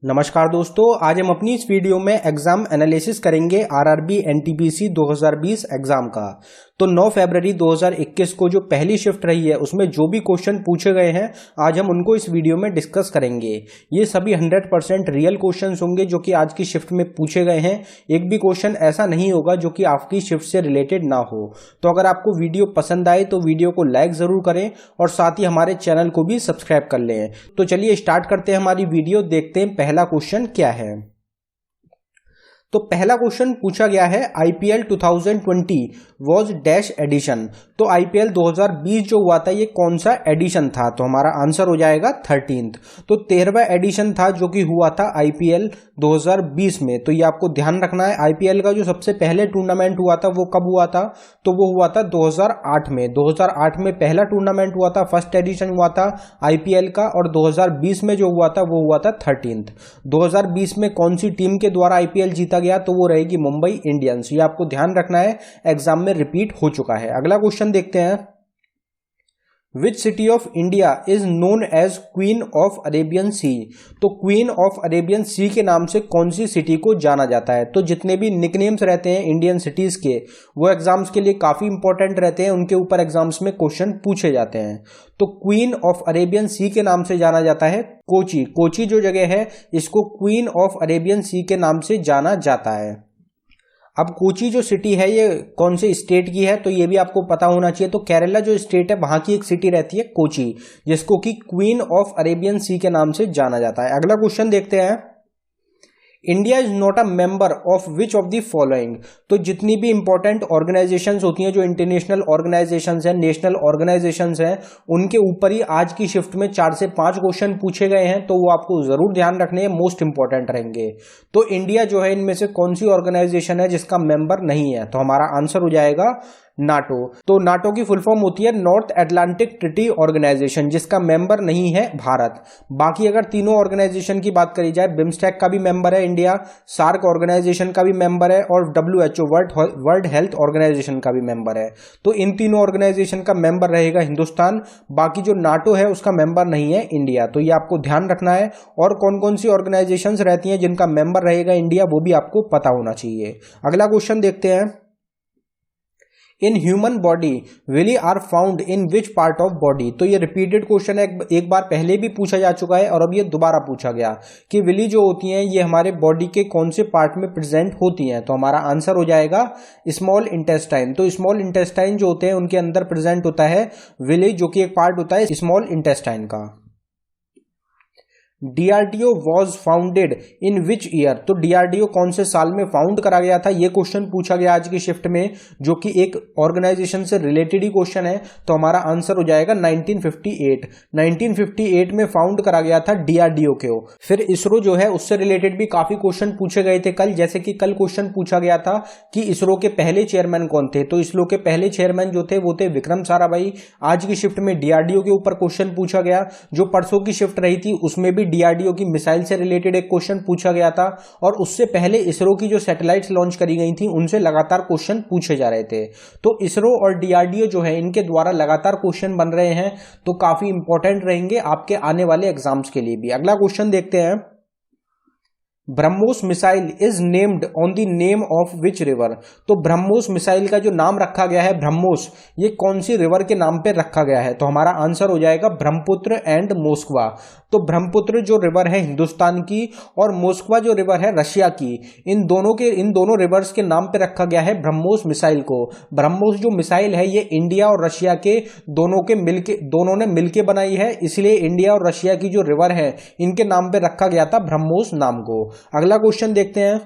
नमस्कार दोस्तों, आज हम अपनी इस वीडियो में एग्जाम एनालिसिस करेंगे आरआरबी एनटीपीसी 2020 एग्जाम का। तो 9 फरवरी 2021 को जो पहली शिफ्ट रही है उसमें जो भी क्वेश्चन पूछे गए हैं आज हम उनको इस वीडियो में डिस्कस करेंगे। ये सभी 100% रियल क्वेश्चंस होंगे जो कि आज की शिफ्ट में पूछे गए हैं। एक भी क्वेश्चन ऐसा नहीं होगा जो कि आपकी शिफ्ट से रिलेटेड ना हो। तो अगर आपको वीडियो पसंद आए तो वीडियो को लाइक जरूर करें और साथ ही हमारे चैनल को भी सब्सक्राइब कर लें। तो चलिए स्टार्ट करते हैं हमारी वीडियो। देखते हैं पहला क्वेश्चन क्या है। तो पहला क्वेश्चन पूछा गया है आईपीएल 2020 वॉज डैश एडिशन। तो आईपीएल 2020 जो हुआ था ये कौन सा एडिशन था? तो हमारा आंसर हो जाएगा 13th। तो 13वां एडिशन था जो कि हुआ था आईपीएल 2020 में। तो ये आपको ध्यान रखना है। आईपीएल का जो सबसे पहले टूर्नामेंट हुआ था वो कब हुआ था? तो वो हुआ था 2008 में। 2008 में पहला टूर्नामेंट हुआ था, फर्स्ट एडिशन हुआ था आईपीएल का। और 2020 में जो हुआ था वो हुआ था 13th। 2020 में कौन सी टीम के द्वारा आईपीएल जीता गया? तो वो रहेगी मुंबई इंडियंस। ये आपको ध्यान रखना है, एग्जाम में रिपीट हो चुका है। अगला क्वेश्चन देखते हैं। Which city of India is known as Queen of Arabian Sea? तो क्वीन ऑफ अरेबियन सी के नाम से कौन सी सिटी को जाना जाता है? तो जितने भी निकनेम्स रहते हैं इंडियन सिटीज के वो एग्जाम्स के लिए काफी इंपॉर्टेंट रहते हैं, उनके ऊपर एग्जाम्स में क्वेश्चन पूछे जाते हैं। तो क्वीन ऑफ अरेबियन सी के नाम से जाना जाता है कोची। कोची जो जगह है इसको क्वीन ऑफ अरेबियन सी के नाम से जाना जाता है। अब कोची जो सिटी है ये कौन से स्टेट की है? तो ये भी आपको पता होना चाहिए। तो केरला जो स्टेट है वहां की एक सिटी रहती है कोची, जिसको कि क्वीन ऑफ अरेबियन सी के नाम से जाना जाता है। अगला क्वेश्चन देखते हैं। India is not a member of which of the following? तो जितनी भी इंपॉर्टेंट ऑर्गेनाइजेशंस होती हैं, जो इंटरनेशनल ऑर्गेनाइजेशंस हैं, नेशनल ऑर्गेनाइजेशंस हैं, उनके ऊपर ही आज की शिफ्ट में 4 से 5 क्वेश्चन पूछे गए हैं। तो वो आपको जरूर ध्यान रखने हैं, मोस्ट इंपॉर्टेंट रहेंगे। तो इंडिया जो है इनमें से कौन सी ऑर्गेनाइजेशन है जिसका मेंबर नहीं है? तो हमारा आंसर हो जाएगा नाटो। तो नाटो की फुल फॉर्म होती है नॉर्थ अटलांटिक ट्रीटी ऑर्गेनाइजेशन, जिसका मेंबर नहीं है भारत। बाकी अगर तीनों ऑर्गेनाइजेशन की बात करी जाए, बिम्स्टेक का भी मेंबर है इंडिया, सार्क ऑर्गेनाइजेशन का भी मेंबर है और डब्ल्यूएचओ वर्ल्ड हेल्थ ऑर्गेनाइजेशन का भी मेंबर है। तो इन तीनों ऑर्गेनाइजेशन का मेंबर रहेगा हिंदुस्तान। बाकी जो नाटो है उसका मेंबर नहीं है इंडिया। तो ये आपको ध्यान रखना है। और कौन कौन सी ऑर्गेनाइजेशंस रहती हैं जिनका मेंबर रहेगा इंडिया, वो भी आपको पता होना चाहिए। अगला क्वेश्चन देखते हैं। In human body villi are found in which part of body? तो ये रिपीटेड क्वेश्चन है, एक बार पहले भी पूछा जा चुका है और अब ये दोबारा पूछा गया कि विली जो होती हैं ये हमारे बॉडी के कौन से पार्ट में प्रेजेंट होती हैं? तो हमारा आंसर हो जाएगा स्मॉल इंटेस्टाइन। तो स्मॉल इंटेस्टाइन जो होते हैं उनके अंदर प्रेजेंट होता है विली, जो कि एक पार्ट होता है स्मॉल इंटेस्टाइन का। DRDO was founded in which year? तो डीआरडीओ कौन से साल में फाउंड करा गया था? ये क्वेश्चन पूछा गया आज की शिफ्ट में, जो कि एक ऑर्गेनाइजेशन से रिलेटेड ही क्वेश्चन है। तो हमारा आंसर हो जाएगा 1958। 1958 में फाउंड करा गया था डीआरडीओ को। फिर इसरो जो है उससे रिलेटेड भी काफी क्वेश्चन पूछे गए थे कल। जैसे कि कल क्वेश्चन पूछा गया था कि इसरो के पहले चेयरमैन कौन थे? तो इसरो के पहले चेयरमैन जो थे वो थे विक्रम साराभाई। आज की शिफ्ट में डीआरडीओ के ऊपर क्वेश्चन पूछा गया। जो परसों की शिफ्ट रही थी उसमें भी डीआरडीओ की मिसाइल से रिलेटेड एक क्वेश्चन पूछा गया था। और उससे पहले इसरो की जो सैटेलाइट्स लॉन्च करी गई थी उनसे लगातार क्वेश्चन पूछे जा रहे थे। तो इसरो और डीआरडीओ जो है इनके द्वारा लगातार क्वेश्चन बन रहे हैं, तो काफी इंपॉर्टेंट रहेंगे आपके आने वाले एग्जाम्स के लिए भी। अगला क्वेश्चन देखते हैं। BrahMos missile is named on the name of which river? तो ब्रह्मोस मिसाइल का जो नाम रखा गया है ब्रह्मोस, ये कौन सी रिवर के नाम पे रखा गया है? तो हमारा आंसर हो जाएगा ब्रह्मपुत्र एंड मोस्कवा। तो ब्रह्मपुत्र जो रिवर है हिंदुस्तान की और मोस्कवा जो रिवर है रशिया की, इन दोनों रिवर्स के नाम पे रखा गया है ब्रह्मोस मिसाइल को। ब्रह्मोस जो मिसाइल है ये इंडिया और रशिया के दोनों ने मिलके बनाई है, इसलिए इंडिया और रशिया की जो रिवर है इनके नाम पे रखा गया था ब्रह्मोस नाम को। अगला क्वेश्चन देखते हैं।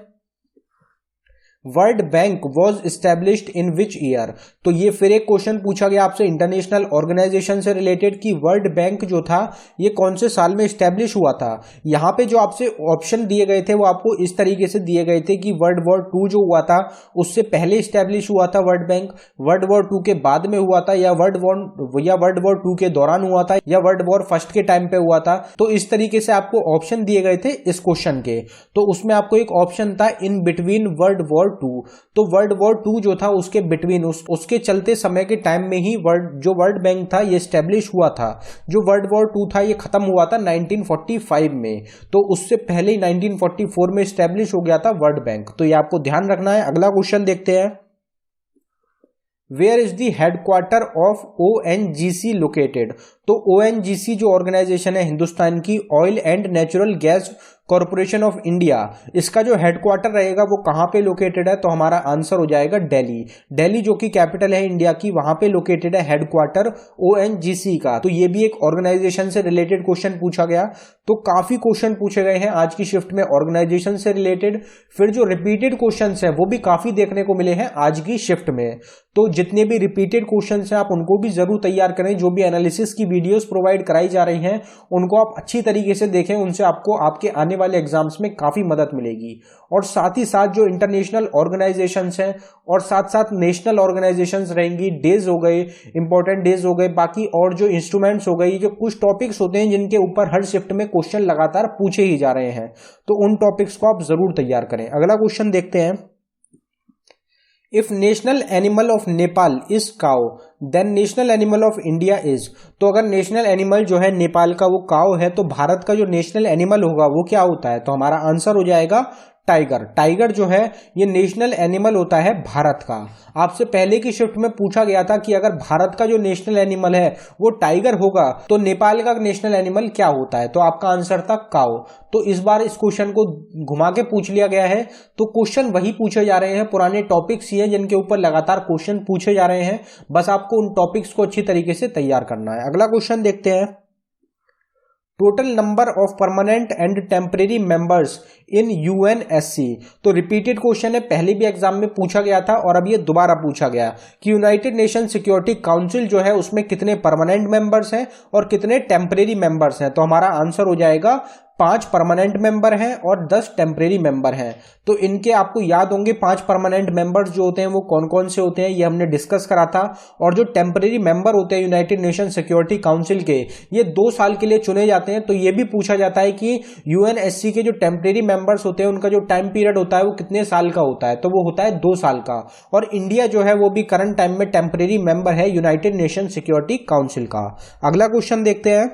World bank was established in which year? तो ये फिर एक क्वेश्चन पूछा गया आपसे इंटरनेशनल ऑर्गेनाइजेशन से रिलेटेड कि वर्ल्ड बैंक जो था ये कौन से साल में इस्टेब्लिश हुआ था। यहाँ पे जो आपसे ऑप्शन दिए गए थे वो आपको इस तरीके से दिए गए थे कि वर्ल्ड वॉर 2 जो हुआ था उससे पहले इस्टेब्लिश हुआ था वर्ल्ड बैंक, वर्ल्ड वॉर 2 के बाद में हुआ था, या वर्ल्ड वॉर 2 के दौरान हुआ था, या वर्ल्ड वॉर फर्स्ट के टाइम पे हुआ था। तो इस तरीके से आपको ऑप्शन दिए गए थे इस क्वेश्चन के। तो उसमें आपको एक ऑप्शन था in between world war II। तो वर्ल्ड वॉर II जो था उसके बिटवीन उसके चलते समय के टाइम में ही वर्ल्ड बैंक था ये स्टैब्लिश हुआ था। जो वर्ल्ड वॉर II था ये खत्म हुआ था 1945 में, तो उससे पहले ही 1944 में स्टैब्लिश हो गया था वर्ल्ड बैंक। तो ये आपको ध्यान रखना है। अगला क्वेश्चन देखते हैं। Where is the headquarter of ONGC located? तो ONGC जो ऑर्गेनाइजेशन है हिंदुस्तान की, oil and natural gas corporation of India, इसका जो हेडक्वार्टर रहेगा वो कहां पे लोकेटेड है? तो हमारा आंसर हो जाएगा दिल्ली। दिल्ली जो कि कैपिटल है इंडिया की, वहां पे लोकेटेड है हेडक्वार्टर ONGC का। तो ये भी एक ऑर्गेनाइजेशन से रिलेटेड क्वेश्चन पूछा गया। तो काफी क्वेश्चन पूछे गए हैं आज की शिफ्ट में ऑर्गेनाइजेशन से रिलेटेड। फिर जो रिपीटेड क्वेश्चन है वो भी काफी देखने को मिले हैं आज की शिफ्ट में। तो जितने भी रिपीटेड क्वेश्चन हैं आप उनको भी जरूर तैयार करें। जो भी एनालिसिस की वीडियोस प्रोवाइड कराई जा रही हैं उनको आप अच्छी तरीके से देखें, उनसे आपको आपके आने वाले एग्जाम्स में काफी मदद मिलेगी। और साथ ही साथ जो इंटरनेशनल ऑर्गेनाइजेशंस हैं और साथ साथ नेशनल ऑर्गेनाइजेशंस रहेंगी, डेज हो गए, इंपॉर्टेंट डेज हो गए, बाकी और जो इंस्ट्रूमेंट्स हो गई, जो कुछ टॉपिक्स होते हैं जिनके ऊपर हर शिफ्ट में क्वेश्चन लगातार पूछे ही जा रहे हैं, तो उन टॉपिक्स को आप जरूर तैयार करें। अगला क्वेश्चन देखते हैं। If national animal of Nepal is cow then national animal of India is. तो अगर नेशनल एनिमल जो है नेपाल का वो काउ है, तो भारत का जो नेशनल एनिमल होगा वो क्या होता है? तो हमारा आंसर हो जाएगा टाइगर। टाइगर जो है ये नेशनल एनिमल होता है भारत का। आपसे पहले की शिफ्ट में पूछा गया था कि अगर भारत का जो नेशनल एनिमल है वो टाइगर होगा तो नेपाल का नेशनल एनिमल क्या होता है? तो आपका आंसर था काऊ। तो इस बार इस क्वेश्चन को घुमा के पूछ लिया गया है। तो क्वेश्चन वही पूछे जा रहे हैं, पुराने टॉपिक्स ही हैं जिनके ऊपर लगातार क्वेश्चन पूछे जा रहे हैं। बस आपको उन टॉपिक्स को अच्छी तरीके से तैयार करना है। अगला क्वेश्चन देखते हैं। Total number of permanent and temporary members in UNSC। तो रिपीटेड क्वेश्चन है, पहले भी एग्जाम में पूछा गया था और अब ये दोबारा पूछा गया कि यूनाइटेड नेशन सिक्योरिटी काउंसिल जो है उसमें कितने परमानेंट मेंबर्स हैं और कितने टेम्परेरी मेंबर्स हैं? तो हमारा आंसर हो जाएगा 5 परमानेंट मेंबर हैं और 10 टेम्परेरी मेंबर हैं। तो इनके आपको याद होंगे 5 परमानेंट मेंबर्स जो होते हैं वो कौन कौन से होते हैं, ये हमने डिस्कस करा था। और जो टेम्परेरी मेंबर होते हैं यूनाइटेड नेशन सिक्योरिटी काउंसिल के, ये 2 साल के लिए चुने जाते हैं। तो ये भी पूछा जाता है कि UNSC के जो टेम्परेरी मेंबर्स होते हैं उनका जो टाइम पीरियड होता है वो कितने साल का होता है? तो वो होता है 2 साल का। और इंडिया जो है वो भी करंट टाइम में टेम्परेरी मेंबर है यूनाइटेड नेशन सिक्योरिटी काउंसिल का। अगला क्वेश्चन देखते हैं।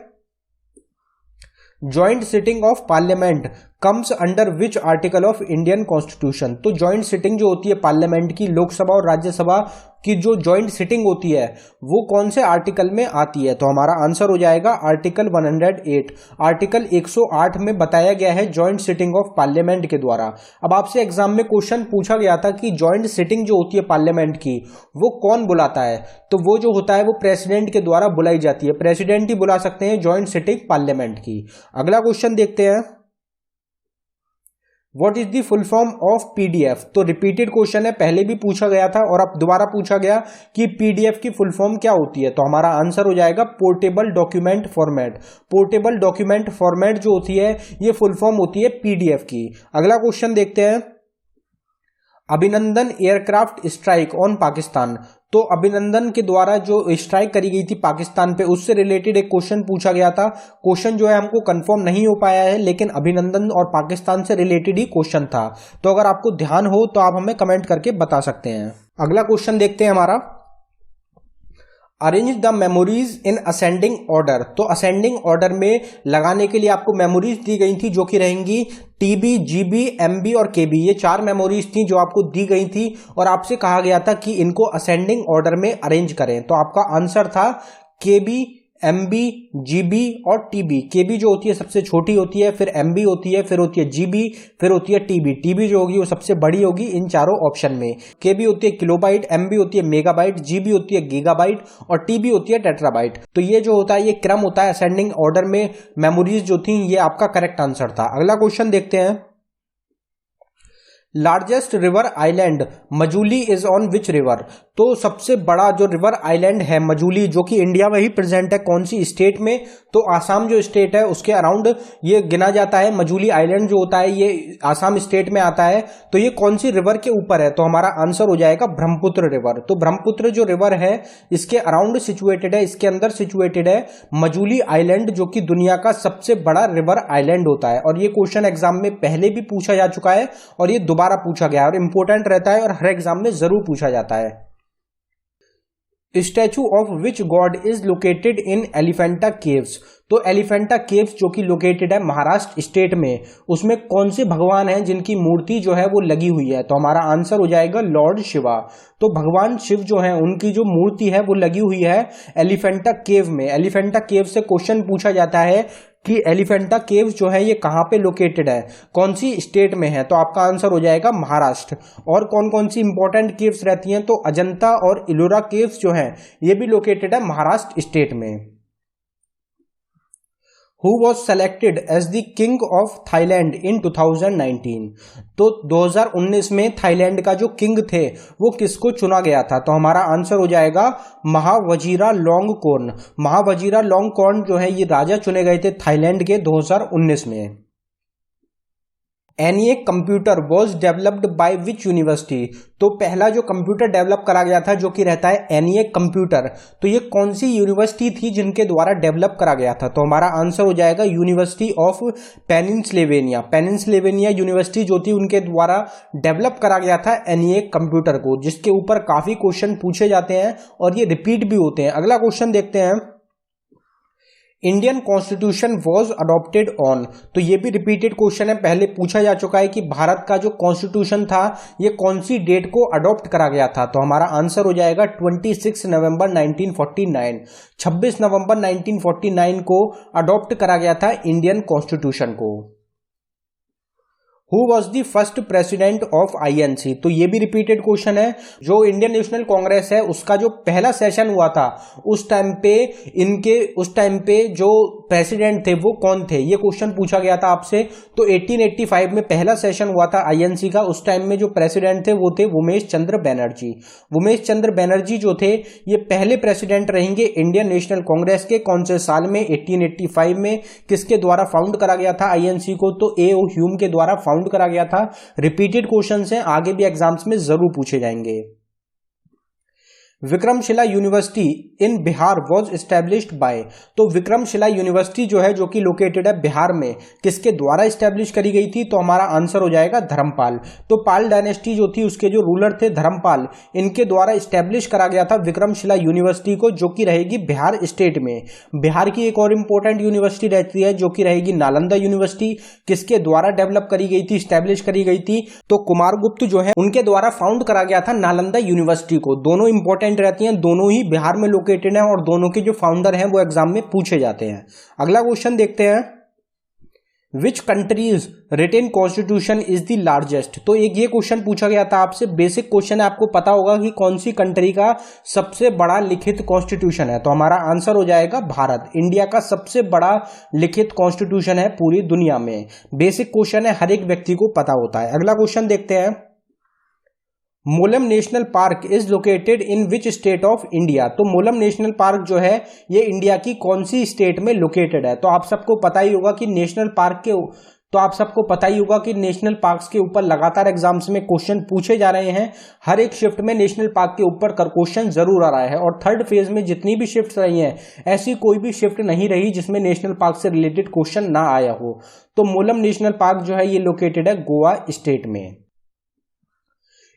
Joint sitting of parliament comes under which article of Indian constitution? तो ज्वाइंट सिटिंग जो होती है पार्लियामेंट की, लोकसभा और राज्यसभा की जो ज्वाइंट सिटिंग होती है वो कौन से आर्टिकल में आती है? तो हमारा आंसर हो जाएगा आर्टिकल 108। आर्टिकल 108 में बताया गया है ज्वाइंट सिटिंग ऑफ पार्लियामेंट के द्वारा। अब आपसे एग्जाम में क्वेश्चन पूछा गया था कि ज्वाइंट सिटिंग जो होती है पार्लियामेंट की वो कौन बुलाता है? तो वो जो होता है वो प्रेसिडेंट के द्वारा बुलाई जाती है। प्रेसिडेंट ही बुला सकते हैं ज्वाइंट सिटिंग पार्लियामेंट की। अगला क्वेश्चन देखते हैं। What is the full form of PDF? तो रिपीटेड क्वेश्चन है, पहले भी पूछा गया था और अब दोबारा पूछा गया कि PDF की फुल फॉर्म क्या होती है? तो हमारा आंसर हो जाएगा portable document format. Portable document format जो होती है ये फुल फॉर्म होती है PDF की। अगला क्वेश्चन देखते हैं। अभिनंदन एयरक्राफ्ट स्ट्राइक ऑन पाकिस्तान। तो अभिनंदन के द्वारा जो स्ट्राइक करी गई थी पाकिस्तान पे, उससे रिलेटेड एक क्वेश्चन पूछा गया था। क्वेश्चन जो है हमको कंफर्म नहीं हो पाया है, लेकिन अभिनंदन और पाकिस्तान से रिलेटेड ही क्वेश्चन था। तो अगर आपको ध्यान हो तो आप हमें कमेंट करके बता सकते हैं। अगला क्वेश्चन देखते हैं हमारा। Arrange the memories in ascending order. तो असेंडिंग ऑर्डर में लगाने के लिए आपको मेमोरीज दी गई थी जो कि रहेंगी TB, GB, MB और KB। ये 4 मेमोरीज थी जो आपको दी गई थी और आपसे कहा गया था कि इनको असेंडिंग ऑर्डर में अरेंज करें। तो आपका आंसर था KB, MB, GB और TB। KB जो होती है सबसे छोटी होती है, फिर MB होती है, फिर होती है GB, फिर होती है TB। TB जो होगी वो सबसे बड़ी होगी इन चारों ऑप्शन में। KB होती है किलोबाइट, MB होती है मेगाबाइट, GB होती है गीगाबाइट और TB होती है टेट्राबाइट। तो ये जो होता है ये क्रम होता है असेंडिंग ऑर्डर में मेमोरीज जो थी। ये आपका करेक्ट आंसर था। अगला क्वेश्चन देखते हैं। Largest river island Majuli is on which river. तो सबसे बड़ा जो रिवर आइलैंड है मजूली, जो कि इंडिया में ही प्रेजेंट है, कौन सी स्टेट में? तो आसाम जो स्टेट है उसके अराउंड ये गिना जाता है। मजूली आइलैंड जो होता है ये आसाम स्टेट में आता है। तो ये कौन सी रिवर के ऊपर है? तो हमारा आंसर हो जाएगा ब्रह्मपुत्र रिवर। तो ब्रह्मपुत्र जो रिवर है इसके अराउंड सिचुएटेड है, इसके अंदर सिचुएटेड है मजूली आइलैंड, जो कि दुनिया का सबसे बड़ा रिवर आइलैंड होता है। और ये क्वेश्चन एग्जाम में पहले भी पूछा जा चुका है और ये दोबारा बार पूछा गया है और इंपॉर्टेंट रहता है और हर एग्जाम में जरूर पूछा जाता है। Statue of which God is located in Elephanta caves. तो एलिफेंटा केव्स जो कि लोकेटेड है महाराष्ट्र स्टेट में, उसमें कौन से भगवान हैं जिनकी मूर्ति जो है वो लगी हुई है? तो हमारा आंसर हो जाएगा लॉर्ड शिवा। तो भगवान शिव जो है उनकी जो मूर्ति है वो लगी हुई है एलिफेंटा केव में। एलिफेंटा केव से क्वेश्चन पूछा जाता है कि एलिफेंटा केव्स जो है ये कहाँ पे लोकेटेड है, कौन सी स्टेट में है? तो आपका आंसर हो जाएगा महाराष्ट्र। और कौन कौन सी इंपॉर्टेंट केव्स रहती हैं? तो अजंता और इलोरा केव्स जो हैं ये भी लोकेटेड है महाराष्ट्र स्टेट में। Who was selected as the king of Thailand in 2019? तो 2019 में थाईलैंड का जो किंग थे वो किसको चुना गया था? तो हमारा आंसर हो जाएगा महावजीरा लॉन्गकॉर्न। महावजीरा लॉन्गकॉर्न जो है ये राजा चुने गए थे थाईलैंड के 2019 में। ENIAC computer was developed by which university? तो पहला जो कंप्यूटर डेवलप करा गया था जो कि रहता है ENIAC कंप्यूटर, तो ये कौन सी यूनिवर्सिटी थी जिनके द्वारा डेवलप करा गया था? तो हमारा आंसर हो जाएगा यूनिवर्सिटी ऑफ पेनिनसिल्वेनिया। पेनिनसिल्वेनिया यूनिवर्सिटी जो थी उनके द्वारा डेवलप करा गया था ENIAC कंप्यूटर को, जिसके ऊपर काफी क्वेश्चन पूछे जाते हैं और ये रिपीट भी होते हैं। अगला क्वेश्चन देखते हैं। Indian constitution was adopted on. तो ये भी रिपीटेड क्वेश्चन है, पहले पूछा जा चुका है कि भारत का जो कॉन्स्टिट्यूशन था ये कौन सी डेट को अडॉप्ट करा गया था? तो हमारा आंसर हो जाएगा 26 नवंबर 1949। 26 नवंबर 1949 को अडॉप्ट करा गया था इंडियन कॉन्स्टिट्यूशन को। Who was the first president of INC? तो ये भी रिपीटेड क्वेश्चन है। जो इंडियन नेशनल कांग्रेस है उसका जो पहला सेशन हुआ था उस टाइम पे जो प्रेसिडेंट थे वो कौन थे? ये क्वेश्चन पूछा गया था आपसे। तो 1885 में पहला सेशन हुआ था INC का। उस टाइम में जो प्रेसिडेंट थे वो थे उमेश चंद्र बनर्जी। उमेश चंद्र बनर्जी जो थे ये पहले प्रेसिडेंट रहेंगे इंडियन नेशनल कांग्रेस के। कौन से साल में? 1885 में। किसके द्वारा फाउंड करा गया था INC को? तो A.O. ह्यूम के द्वारा फाउंड करा गया था। रिपीटेड क्वेश्चंस हैं, आगे भी एग्जाम्स में जरूर पूछे जाएंगे। Vikramshila university in Bihar was established by. तो विक्रमशिला यूनिवर्सिटी जो है जो कि लोकेटेड है बिहार में, किसके द्वारा एस्टेब्लिश करी गई थी? तो हमारा आंसर हो जाएगा धर्मपाल। तो पाल डायनेस्टी जो थी उसके जो रूलर थे धर्मपाल, इनके द्वारा एस्टेब्लिश करा गया था विक्रमशिला यूनिवर्सिटी को, जो कि रहेगी बिहार स्टेट में। बिहार की एक और इंपॉर्टेंट यूनिवर्सिटी रहती है जो कि रहेगी नालंदा यूनिवर्सिटी। किसके द्वारा डेवलप करी गई थी, एस्टेब्लिश करी गई थी? तो कुमारगुप्त जो है उनके द्वारा फाउंड करा गया था नालंदा यूनिवर्सिटी को। दोनों इंपॉर्टेंट रहती हैं, दोनों ही बिहार में लोकेटेड हैं और दोनों के जो फाउंडर हैं वो एग्जाम में पूछे जाते हैं। अगला क्वेश्चन देखते हैं। Which country's written constitution is the largest? तो एक ये क्वेश्चन पूछा गया था आपसे, बेसिक क्वेश्चन है, आपको पता होगा कि कौन सी कंट्री का सबसे बड़ा लिखित कॉन्स्टिट्यूशन है? तो हमारा आंसर हो जाएगा भारत। इंडिया का सबसे बड़ा लिखित कॉन्स्टिट्यूशन है पूरी दुनिया में। बेसिक क्वेश्चन है, हर एक व्यक्ति को पता होता है। अगला क्वेश्चन देखते हैं। Mollem national park is located in which state of India? तो मोलम नेशनल पार्क जो है ये इंडिया की कौन सी स्टेट में लोकेटेड है? तो आप सबको पता ही होगा कि नेशनल पार्क्स के ऊपर लगातार एग्जाम्स में क्वेश्चन पूछे जा रहे हैं। हर एक शिफ्ट में नेशनल पार्क के ऊपर क्वेश्चन जरूर आ रहा है और थर्ड फेज में जितनी भी शिफ्ट रही हैं ऐसी कोई भी शिफ्ट नहीं रही जिसमें नेशनल पार्क से रिलेटेड क्वेश्चन ना आया हो। तो मोलम नेशनल पार्क जो है ये लोकेटेड है गोवा स्टेट में।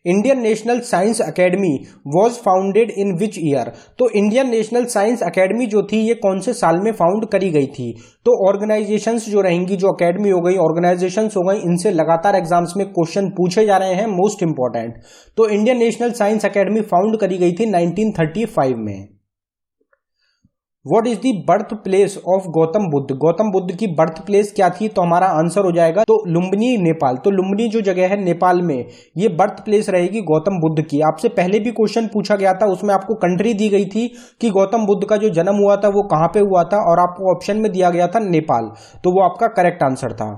Indian national science academy was founded in which year? तो इंडियन नेशनल साइंस अकेडमी जो थी ये कौन से साल में फाउंड करी गई थी? तो ऑर्गेनाइजेशंस जो रहेंगी, जो अकेडमी हो गई, ऑर्गेनाइजेशंस हो गई, इनसे लगातार एग्जाम्स में क्वेश्चन पूछे जा रहे हैं, मोस्ट इंपॉर्टेंट। तो Indian national science academy found करी गई थी 1935 में। What is the birth place of Gautam Buddha? Gautam Buddha की बर्थ प्लेस क्या थी? तो हमारा आंसर हो जाएगा तो लुम्बिनी, नेपाल। तो लुम्बिनी जो जगह है नेपाल में, ये बर्थ प्लेस रहेगी गौतम बुद्ध की। आपसे पहले भी क्वेश्चन पूछा गया था, उसमें आपको कंट्री दी गई थी कि गौतम बुद्ध का जो जन्म हुआ था वो कहां पे हुआ था, और आपको ऑप्शन में दिया गया था नेपाल। तो वो आपका करेक्ट आंसर था।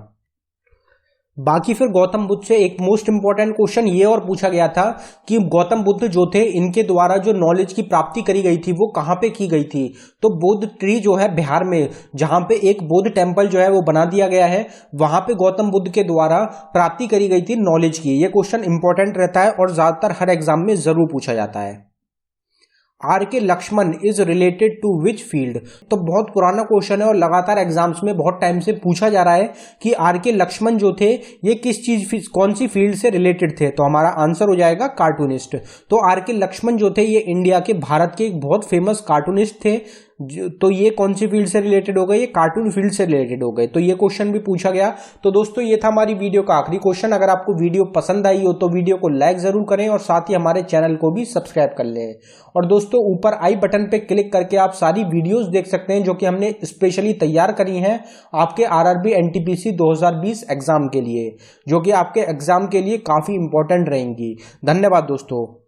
बाकी फिर गौतम बुद्ध से एक मोस्ट इंपॉर्टेंट क्वेश्चन ये और पूछा गया था कि गौतम बुद्ध जो थे इनके द्वारा जो नॉलेज की प्राप्ति करी गई थी वो कहां पे की गई थी? तो बोध ट्री जो है बिहार में, जहां पे एक बौद्ध टेम्पल जो है वो बना दिया गया है, वहां पे गौतम बुद्ध के द्वारा प्राप्ति करी गई थी नॉलेज की। ये क्वेश्चन इंपॉर्टेंट रहता है और ज्यादातर हर एग्जाम में जरूर पूछा जाता है। R K Laxman is related to which field. तो बहुत पुराना क्वेश्चन है और लगातार एग्जाम्स में बहुत टाइम से पूछा जा रहा है कि आर के लक्ष्मण जो थे ये किस चीज कौन सी फील्ड से रिलेटेड थे। तो हमारा आंसर हो जाएगा कार्टूनिस्ट। तो आर के लक्ष्मण जो थे ये इंडिया के, भारत के एक बहुत फेमस कार्टूनिस्ट थे। तो ये कौन सी फील्ड से रिलेटेड हो गए, ये कार्टून फील्ड से रिलेटेड हो गए। तो ये क्वेश्चन भी पूछा गया। तो दोस्तों ये था हमारी वीडियो का आखिरी क्वेश्चन। अगर आपको वीडियो पसंद आई हो तो वीडियो को लाइक जरूर करें और साथ ही हमारे चैनल को भी सब्सक्राइब कर लें। और दोस्तों ऊपर आई बटन पे क्लिक करके आप सारी वीडियोस देख सकते हैं जो कि हमने स्पेशली तैयार करी हैं आपके आरआरबी एनटीपीसी 2020 एग्जाम के लिए, जो कि आपके एग्जाम के लिए काफी इंपॉर्टेंट रहेंगी। धन्यवाद दोस्तों।